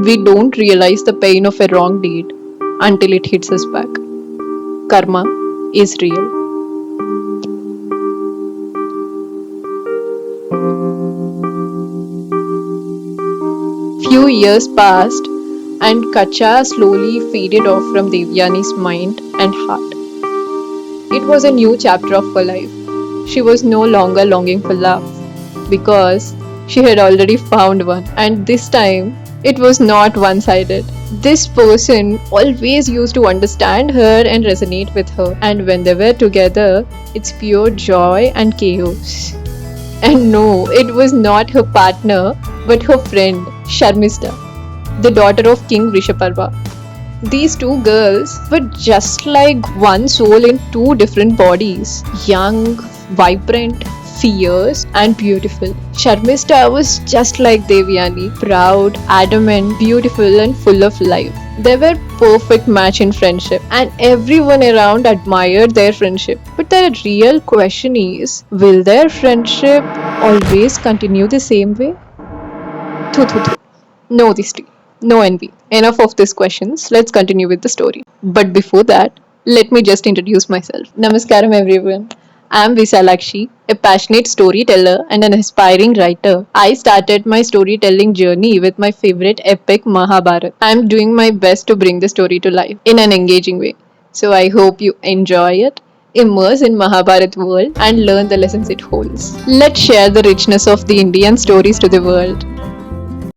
We don't realize the pain of a wrong deed until it hits us back. Karma is real. Few years passed, and Kacha slowly faded off from Devyani's mind and heart. It was a new chapter of her life. She was no longer longing for love because she had already found one, and this time it was not one sided. This person always used to understand her and resonate with her, and when they were together, it's pure joy and chaos. And no, it was not her partner, but her friend, Sharmista, the daughter of King Rishaparva. These two girls were just like one soul in two different bodies, young, vibrant, fierce, and beautiful. Sharmista was just like Devyani, proud, adamant, beautiful, and full of life. They were perfect match in friendship, and everyone around admired their friendship. But the real question is, will their friendship always continue the same way? Thu thu thu. No Disti. No envy. Enough of these questions. Let's continue with the story. But before that, let me just introduce myself. Namaskaram everyone. I'm Visalakshi, a passionate storyteller and an aspiring writer. I started my storytelling journey with my favorite epic Mahabharat. I'm doing my best to bring the story to life in an engaging way. So I hope you enjoy it, immerse in Mahabharat world and learn the lessons it holds. Let's share the richness of the Indian stories to the world.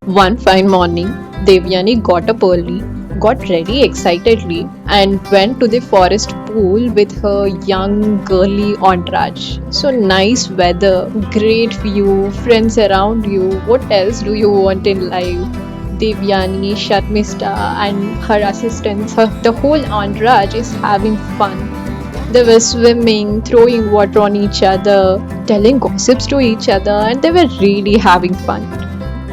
One fine morning, Devyani got up early, got ready excitedly, and went to the forest pool with her young girly entourage. So nice weather, great view, friends around you. What else do you want in life? Devyani, Sharmista, and her assistants, the whole entourage is having fun. They were swimming, throwing water on each other, telling gossips to each other, and they were really having fun.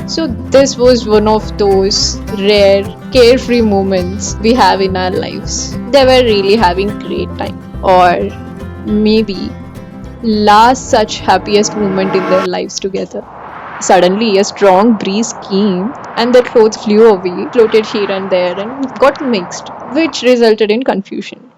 So this was one of those rare, carefree moments we have in our lives. They were really having great time. Or maybe last such happiest moment in their lives together. Suddenly a strong breeze came and their clothes flew away, floated here and there and got mixed, which resulted in confusion.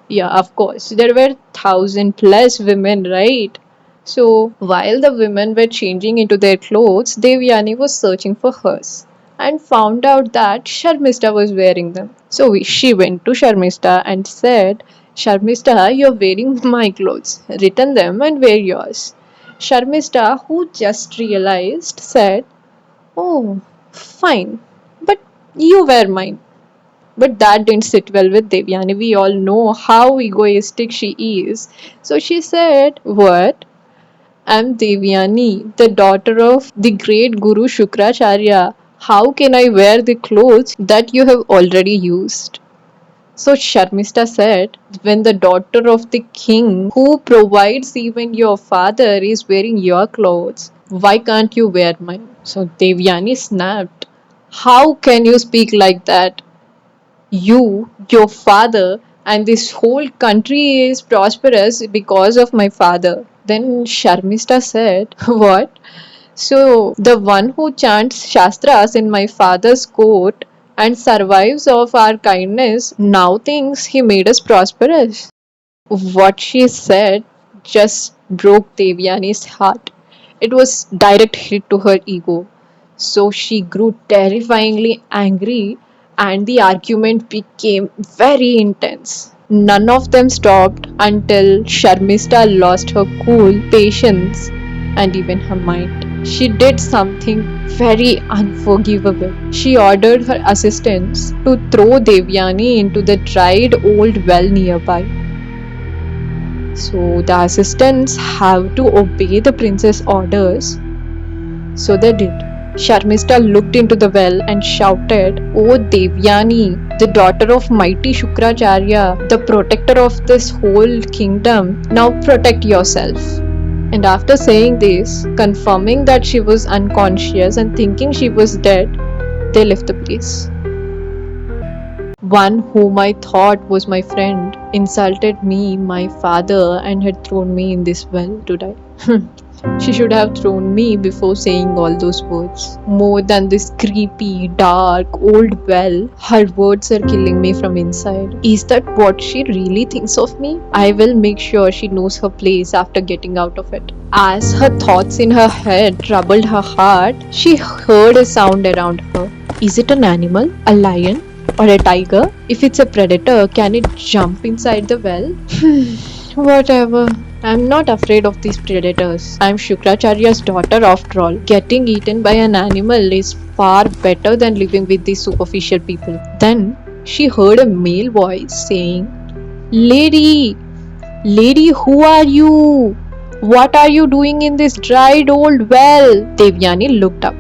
Yeah, of course. There were 1,000 plus women, right? So while the women were changing into their clothes, Devyani was searching for hers and found out that Sharmista was wearing them. So she went to Sharmista and said, Sharmista, you're wearing my clothes. Return them and wear yours. Sharmista, who just realized, said, Oh, fine, but you wear mine. But that didn't sit well with Devyani. We all know how egoistic she is. So she said, What? I'm Devyani, the daughter of the great Guru Shukracharya. How can I wear the clothes that you have already used? So Sharmista said, when the daughter of the king who provides even your father is wearing your clothes, why can't you wear mine? So Devyani snapped, How can you speak like that? You, your father, and this whole country is prosperous because of my father. Then Sharmista said, What? So the one who chants Shastras in my father's court and survives of our kindness now thinks he made us prosperous. What she said just broke Devyani's heart. It was direct hit to her ego. So she grew terrifyingly angry and the argument became very intense. None of them stopped until Sharmista lost her cool, patience, and even her mind. She did something very unforgivable. She ordered her assistants to throw Devyani into the dried old well nearby. So the assistants have to obey the prince's orders. So they did. Sharmista looked into the well and shouted, O Devyani, the daughter of mighty Shukracharya, the protector of this whole kingdom, now protect yourself. And after saying this, confirming that she was unconscious and thinking she was dead, they left the place. One whom I thought was my friend insulted me, my father, and had thrown me in this well to die. She should have thrown me before saying all those words. More than this creepy, dark, old well, her words are killing me from inside. Is that what she really thinks of me? I will make sure she knows her place after getting out of it. As her thoughts in her head troubled her heart, she heard a sound around her. Is it an animal? A lion? Or a tiger? If it's a predator, can it jump inside the well? Whatever. I'm not afraid of these predators. I'm Shukracharya's daughter after all. Getting eaten by an animal is far better than living with these superficial people. Then she heard a male voice saying, Lady, lady, who are you? What are you doing in this dried old well? Devyani looked up.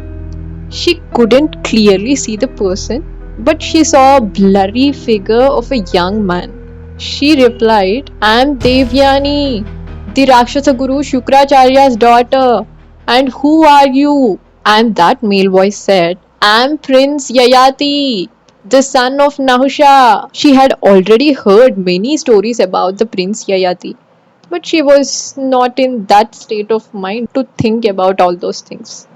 She couldn't clearly see the person, but she saw a blurry figure of a young man. She replied, I'm Devyani, the Rakshasa Guru Shukracharya's daughter. And who are you? And that male voice said, I'm Prince Yayati, the son of Nahusha. She had already heard many stories about the Prince Yayati, but she was not in that state of mind to think about all those things.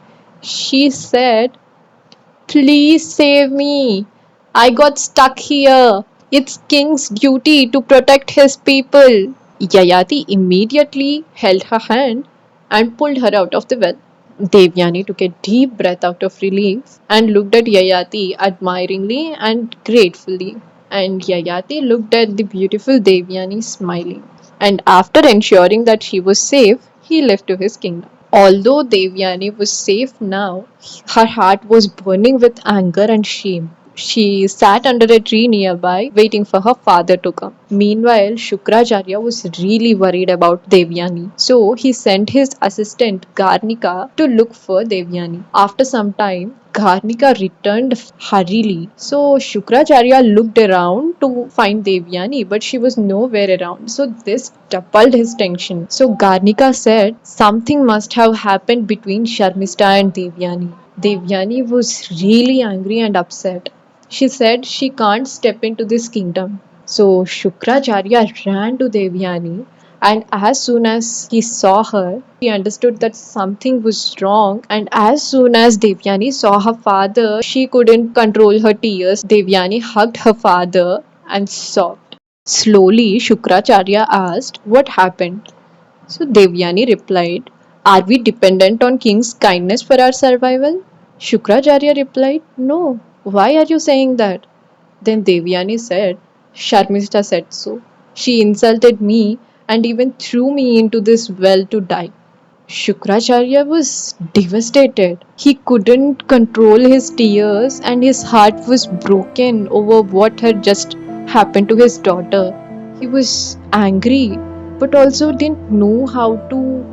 She said, Please save me. I got stuck here. It's king's duty to protect his people. Yayati immediately held her hand and pulled her out of the well. Devyani took a deep breath out of relief and looked at Yayati admiringly and gratefully. And Yayati looked at the beautiful Devyani smiling. And after ensuring that she was safe, he left to his kingdom. Although Devyani was safe now, her heart was burning with anger and shame. She sat under a tree nearby, waiting for her father to come. Meanwhile, Shukracharya was really worried about Devyani. So he sent his assistant Garnika to look for Devyani. After some time, Garnika returned hurriedly. So Shukracharya looked around to find Devyani, but she was nowhere around. So this doubled his tension. So Garnika said something must have happened between Sharmista and Devyani. Devyani was really angry and upset. She said she can't step into this kingdom. So Shukracharya ran to Devyani, and as soon as he saw her, he understood that something was wrong. And as soon as Devyani saw her father, she couldn't control her tears. Devyani hugged her father and sobbed. Slowly, Shukracharya asked what happened. So Devyani replied, Are we dependent on king's kindness for our survival? Shukracharya replied, No. Why are you saying that? Then Devyani said, Sharmista said so. She insulted me and even threw me into this well to die. Shukracharya was devastated. He couldn't control his tears and his heart was broken over what had just happened to his daughter. He was angry but also didn't know how to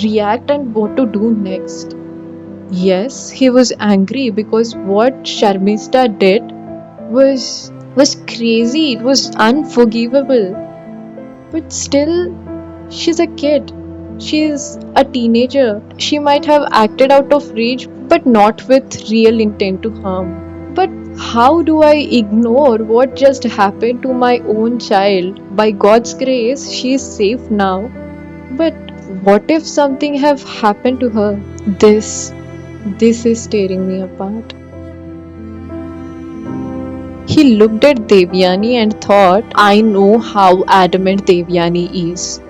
react and what to do next. Yes, he was angry because what Sharmista did was crazy. It was unforgivable. But still, she's a kid. She's a teenager. She might have acted out of rage, but not with real intent to harm. But how do I ignore what just happened to my own child? By God's grace, she is safe now. But what if something have happened to her? This is tearing me apart. He looked at Devyani and thought, I know how adamant Devyani is.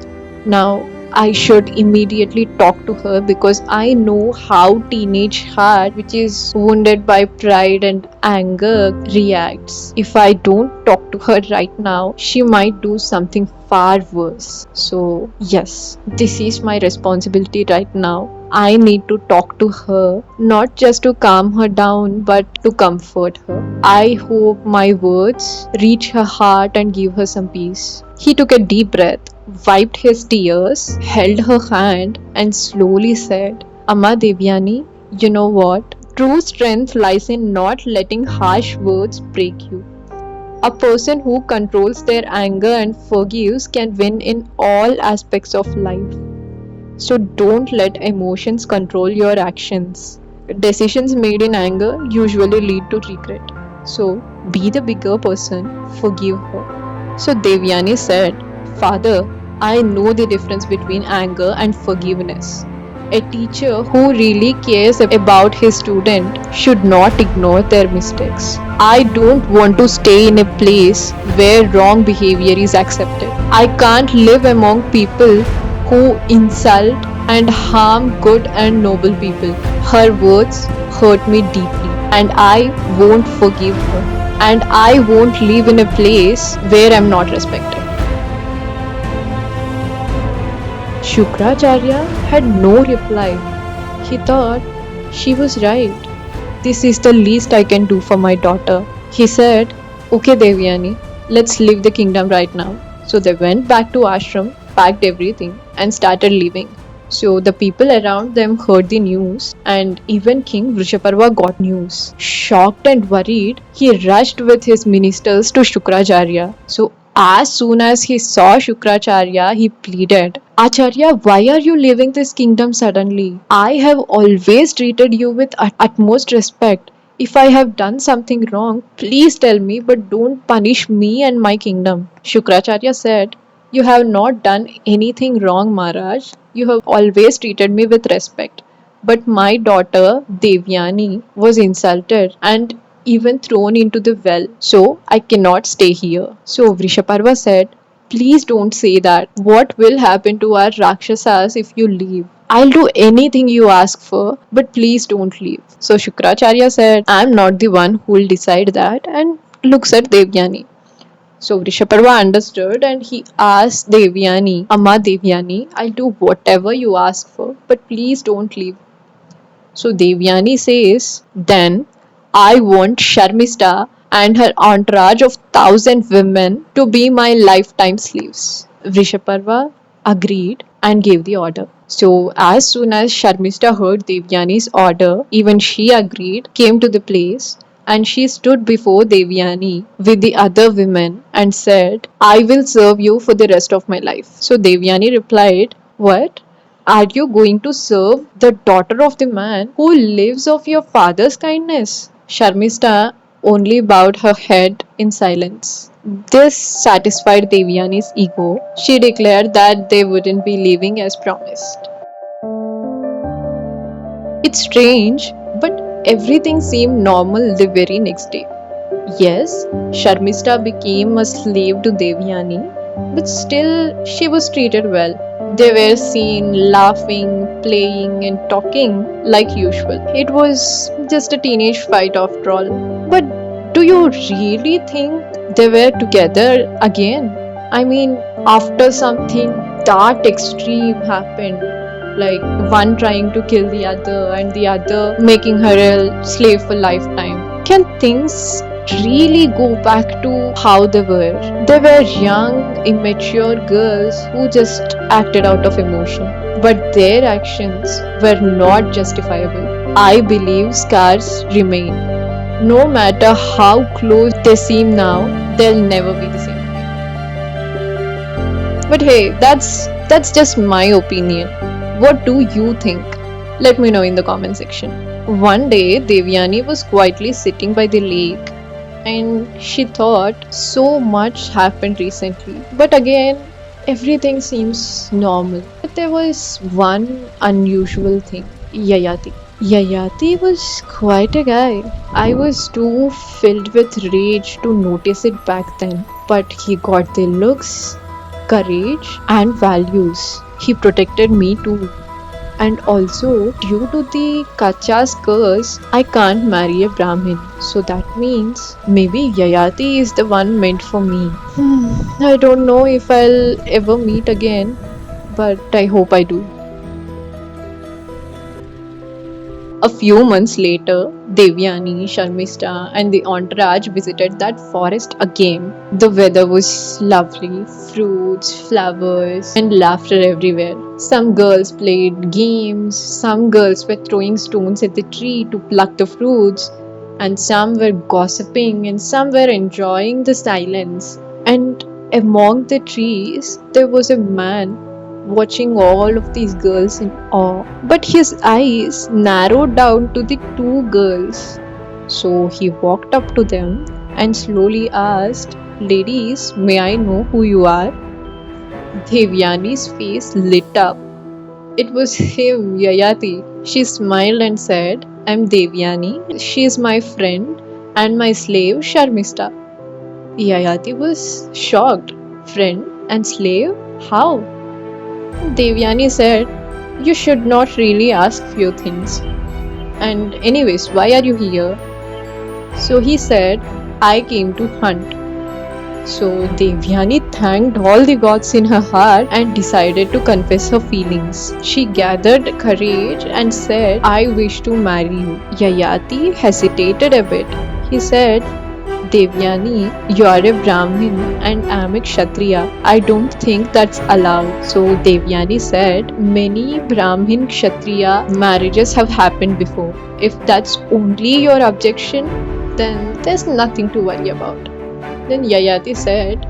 Now, I should immediately talk to her because I know how teenage heart, which is wounded by pride and anger, reacts. If I don't talk to her right now, she might do something far worse. So, yes, this is my responsibility right now. I need to talk to her, not just to calm her down, but to comfort her. I hope my words reach her heart and give her some peace. He took a deep breath, wiped his tears, held her hand, and slowly said, Amma Devyani, you know what? True strength lies in not letting harsh words break you. A person who controls their anger and forgives can win in all aspects of life. So don't let emotions control your actions. Decisions made in anger usually lead to regret. So be the bigger person, forgive her. So Devyani said, Father, I know the difference between anger and forgiveness. A teacher who really cares about his student should not ignore their mistakes. I don't want to stay in a place where wrong behavior is accepted. I can't live among people who insult and harm good and noble people. Her words hurt me deeply, and I won't forgive her. And I won't live in a place where I'm not respected. Shukracharya had no reply. He thought she was right. This is the least I can do for my daughter. He said, "Okay, Devyani, let's leave the kingdom right now." So they went back to ashram, packed everything, and started leaving. So the people around them heard the news, and even King Vrishaparva got news. Shocked and worried, he rushed with his ministers to Shukracharya. So as soon as he saw Shukracharya, he pleaded, "Acharya, why are you leaving this kingdom suddenly? I have always treated you with utmost respect. If I have done something wrong, please tell me, but don't punish me and my kingdom." Shukracharya said, "You have not done anything wrong, Maharaj. You have always treated me with respect. But my daughter, Devyani, was insulted and even thrown into the well, so I cannot stay here." So Vrishaparva said, "Please don't say that. What will happen to our Rakshasas if you leave? I'll do anything you ask for, but please don't leave." So Shukracharya said, "I'm not the one who will decide that," and looks at Devyani. So Vrishaparva understood and he asked Devyani, "Amma Devyani, I'll do whatever you ask for, but please don't leave." So Devyani says, "Then I want Sharmista and her entourage of 1,000 women to be my lifetime slaves." Vrishaparva agreed and gave the order. So as soon as Sharmista heard Devyani's order, even she agreed, came to the place, and she stood before Devyani with the other women and said, "I will serve you for the rest of my life." So Devyani replied, "What? Are you going to serve the daughter of the man who lives of your father's kindness?" Sharmista only bowed her head in silence. This satisfied Devyani's ego. She declared that they wouldn't be leaving as promised. It's strange, but everything seemed normal the very next day. Yes, Sharmista became a slave to Devyani, but still she was treated well. They were seen laughing, playing, and talking like usual. It was just a teenage fight after all. But do you really think they were together again? I mean, after something that extreme happened, like one trying to kill the other and the other making her a slave for lifetime, can things really go back to how they were? They were young, immature girls who just acted out of emotion, but their actions were not justifiable. I believe scars remain. No matter how close they seem now, they'll never be the same again. But hey, that's just my opinion. What do you think? Let me know in the comment section. One day, Devyani was quietly sitting by the lake and she thought so much happened recently. But again, everything seems normal. But there was one unusual thing. Yayati. Yayati was quite a guy. I was too filled with rage to notice it back then. But he got the looks, courage, and values. He protected me too. And also, due to the Kacha's curse, I can't marry a Brahmin. So that means maybe Yayati is the one meant for me. I don't know if I'll ever meet again, but I hope I do. A few months later, Devyani, Sharmista, and the entourage visited that forest again. The weather was lovely, fruits, flowers, and laughter everywhere. Some girls played games, some girls were throwing stones at the tree to pluck the fruits, and some were gossiping, and some were enjoying the silence. And among the trees, there was a man watching all of these girls in awe. But his eyes narrowed down to the two girls. So he walked up to them and slowly asked, "Ladies, may I know who you are?" Devyani's face lit up. It was him, Yayati. She smiled and said, I'm Devyani. She is my friend and my slave, Sharmista. Yayati was shocked. Friend and slave? How? Devyani said, you should not really ask few things. And anyways, why are you here? So he said, I came to hunt. So Devyani thanked all the gods in her heart and decided to confess her feelings. She gathered courage and said, I wish to marry you. Yayati hesitated a bit. He said, Devyani, you are a Brahmin and I am a Kshatriya. I don't think that's allowed. So Devyani said, many Brahmin Kshatriya marriages have happened before. If that's only your objection, then there's nothing to worry about. Then Yayati said,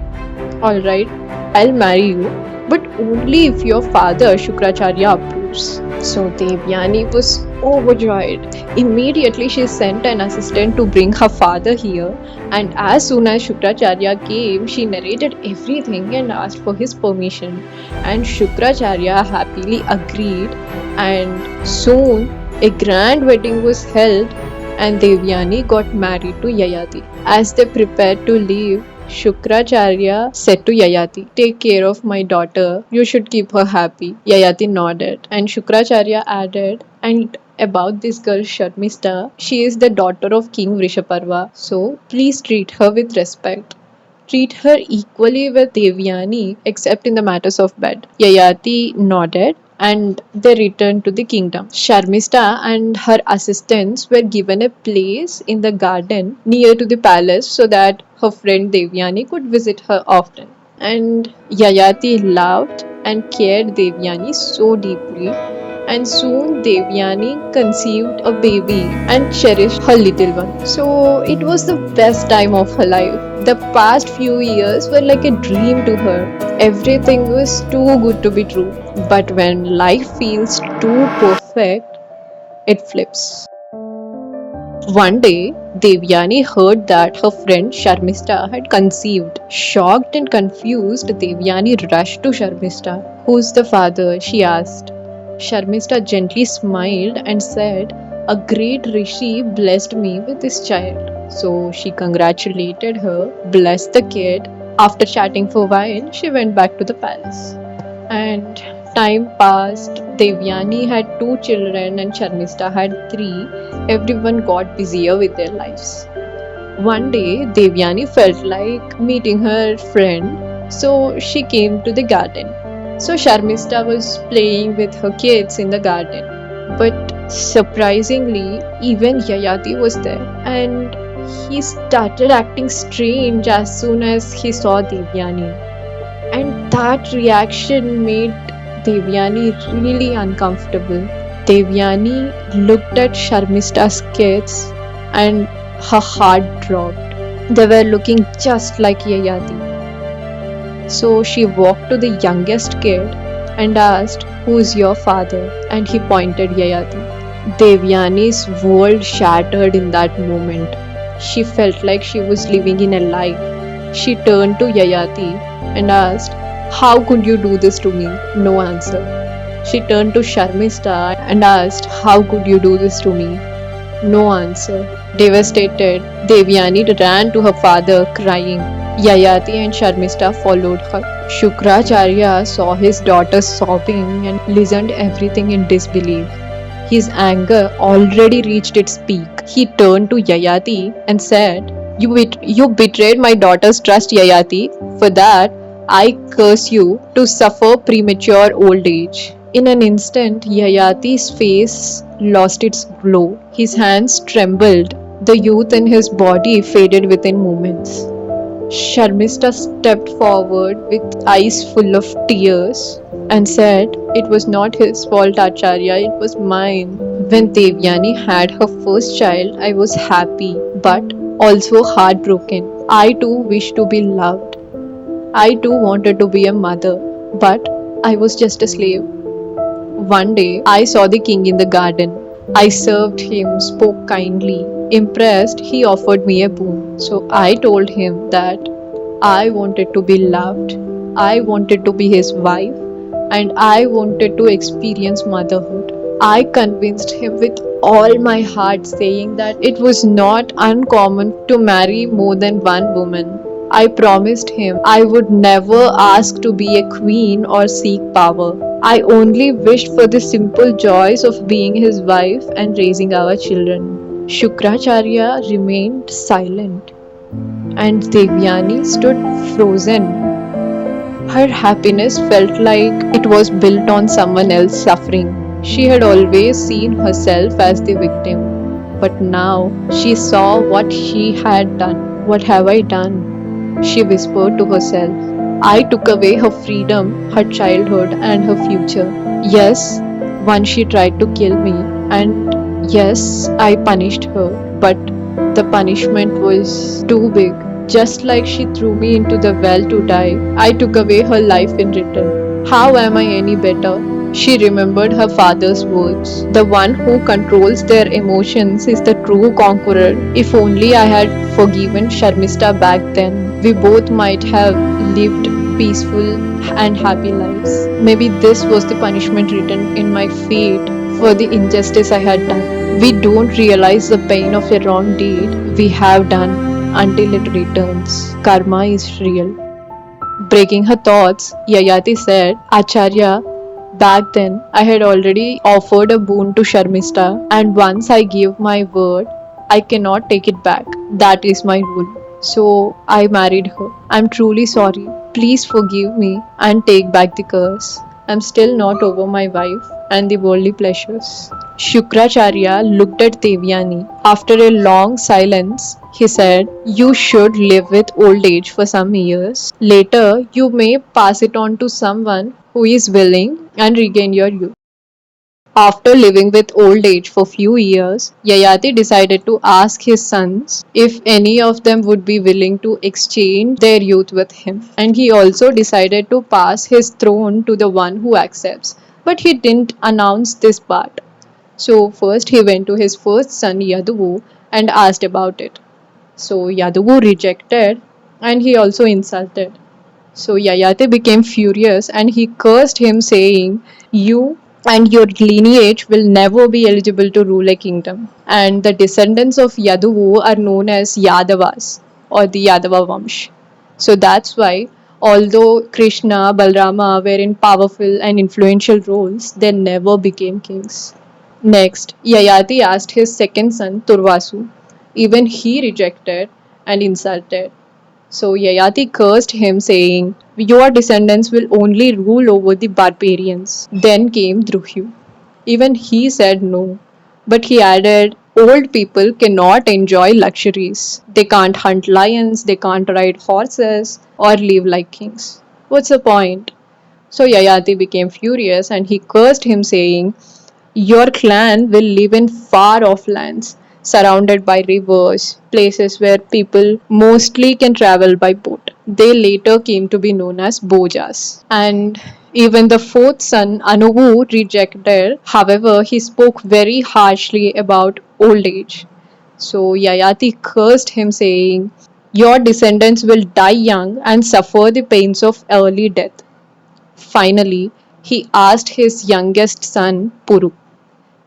alright, I'll marry you, but only if your father Shukracharya approves. So Devyani was overjoyed. Immediately she sent an assistant to bring her father here, and as soon as Shukracharya came, she narrated everything and asked for his permission. And Shukracharya happily agreed, and soon a grand wedding was held and Devyani got married to Yayati. As they prepared to leave, Shukracharya said to Yayati, take care of my daughter, you should keep her happy. Yayati nodded, and Shukracharya added, and about this girl Sharmista, she is the daughter of King Vrishaparva, so please treat her with respect. Treat her equally with Devyani except in the matters of bed. Yayati nodded and they returned to the kingdom. Sharmista and her assistants were given a place in the garden near to the palace so that her friend Devyani could visit her often. And Yayati loved and cared Devyani so deeply, and soon Devyani conceived a baby and cherished her little one. So it was the best time of her life. The past few years were like a dream to her. Everything was too good to be true. But when life feels too perfect, it flips. One day, Devyani heard that her friend Sharmista had conceived. Shocked and confused, Devyani rushed to Sharmista. Who's the father? She asked. Sharmista gently smiled and said, a great rishi blessed me with this child. So she congratulated her, blessed the kid. After chatting for a while, she went back to the palace. And time passed. Devyani had 2 children and Sharmista had 3. Everyone got busier with their lives. One day, Devyani felt like meeting her friend, so she came to the garden. So Sharmista was playing with her kids in the garden. But surprisingly, even Yayati was there. And he started acting strange as soon as he saw Devyani. And that reaction made Devyani really uncomfortable. Devyani looked at Sharmista's kids and her heart dropped. They were looking just like Yayati. So she walked to the youngest kid and asked, who's your father? And he pointed Yayati. Devyani's world shattered in that moment. She felt like she was living in a lie. She turned to Yayati and asked, how could you do this to me? No answer. She turned to Sharmista and asked, how could you do this to me? No answer. Devastated, Devyani ran to her father crying. Yayati and Sharmista followed her. Shukracharya saw his daughter sobbing and listened everything in disbelief. His anger already reached its peak. He turned to Yayati and said, You betrayed my daughter's trust, Yayati. For that, I curse you to suffer premature old age. In an instant, Yayati's face lost its glow. His hands trembled. The youth in his body faded within moments. Sharmista stepped forward with eyes full of tears and said, it was not his fault, Acharya, it was mine. When Devyani had her first child, I was happy but also heartbroken. I too wished to be loved. I too wanted to be a mother, but I was just a slave. One day, I saw the king in the garden. I served him, spoke kindly. Impressed, he offered me a boon. So I told him that I wanted to be loved. I wanted to be his wife and I wanted to experience motherhood. I convinced him with all my heart, saying that it was not uncommon to marry more than one woman. I promised him I would never ask to be a queen or seek power. I only wished for the simple joys of being his wife and raising our children. Shukracharya remained silent, and Devyani stood frozen. Her happiness felt like it was built on someone else's suffering. She had always seen herself as the victim, but now she saw what she had done. What have I done? She whispered to herself. I took away her freedom, her childhood, and her future. Yes, once she tried to kill me, and yes, I punished her, but the punishment was too big. Just like she threw me into the well to die, I took away her life in return. How am I any better? She remembered her father's words. The one who controls their emotions is the true conqueror. If only I had forgiven Sharmista back then, we both might have lived peaceful and happy lives. Maybe this was the punishment written in my fate for the injustice I had done. We don't realize the pain of a wrong deed we have done until it returns. Karma is real. Breaking her thoughts, Yayati said, Acharya, back then I had already offered a boon to Sharmista, and once I gave my word, I cannot take it back. That is my rule. So I married her. I'm truly sorry. Please forgive me and take back the curse. I'm still not over my wife and the worldly pleasures. Shukracharya looked at Devyani. After a long silence, he said, You should live with old age for some years. Later, you may pass it on to someone who is willing and regain your youth. After living with old age for few years, Yayati decided to ask his sons if any of them would be willing to exchange their youth with him. And he also decided to pass his throne to the one who accepts. But he didn't announce this part. So first he went to his first son Yaduvu and asked about it. So Yaduvu rejected and he also insulted. So Yayate became furious and he cursed him, saying, You and your lineage will never be eligible to rule a kingdom. And the descendants of Yaduvu are known as Yadavas or the Yadava Vansh. So that's why, although Krishna, Balrama were in powerful and influential roles, they never became kings. Next, Yayati asked his second son Turvasu. Even he rejected and insulted. So Yayati cursed him, saying, Your descendants will only rule over the barbarians. Then came Druhyu. Even he said no. But he added, Old people cannot enjoy luxuries. They can't hunt lions, they can't ride horses, or live like kings. What's the point? So Yayati became furious and he cursed him, saying, Your clan will live in far off lands, surrounded by rivers, places where people mostly can travel by boat. They later came to be known as Bojas. And even the fourth son, Anugu, rejected. However, he spoke very harshly about old age. So Yayati cursed him, saying, Your descendants will die young and suffer the pains of early death. Finally, he asked his youngest son, Puru.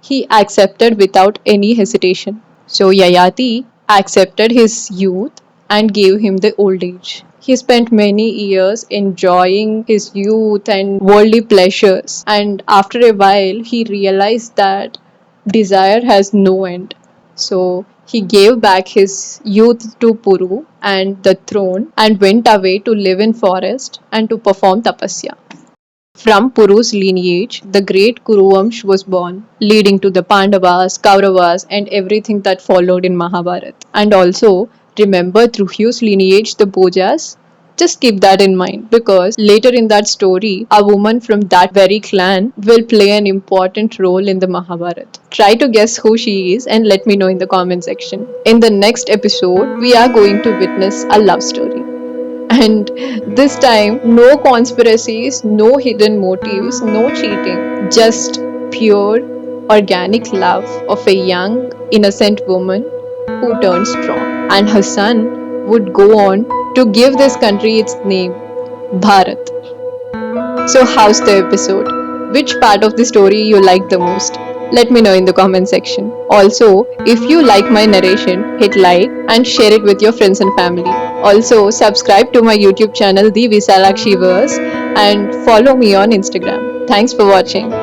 He accepted without any hesitation. So Yayati accepted his youth and gave him the old age. He spent many years enjoying his youth and worldly pleasures, and after a while, he realized that desire has no end. So he gave back his youth to Puru and the throne and went away to live in forest and to perform tapasya. From Puru's lineage, the great Kuru Vansh was born, leading to the Pandavas, Kauravas, and everything that followed in Mahabharata. And also, remember Druhyu's lineage, the Bojas? Just keep that in mind because later in that story, a woman from that very clan will play an important role in the Mahabharata. Try to guess who she is and let me know in the comment section. In the next episode, we are going to witness a love story. And this time, no conspiracies, no hidden motives, no cheating, just pure, organic love of a young, innocent woman who turned strong. And her son would go on to give this country its name, Bharat. So, how's the episode? Which part of the story you like the most? Let me know in the comment section. Also, if you like my narration, hit like and share it with your friends and family. Also, subscribe to my YouTube channel, The Visalakshi Verse, and follow me on Instagram. Thanks for watching.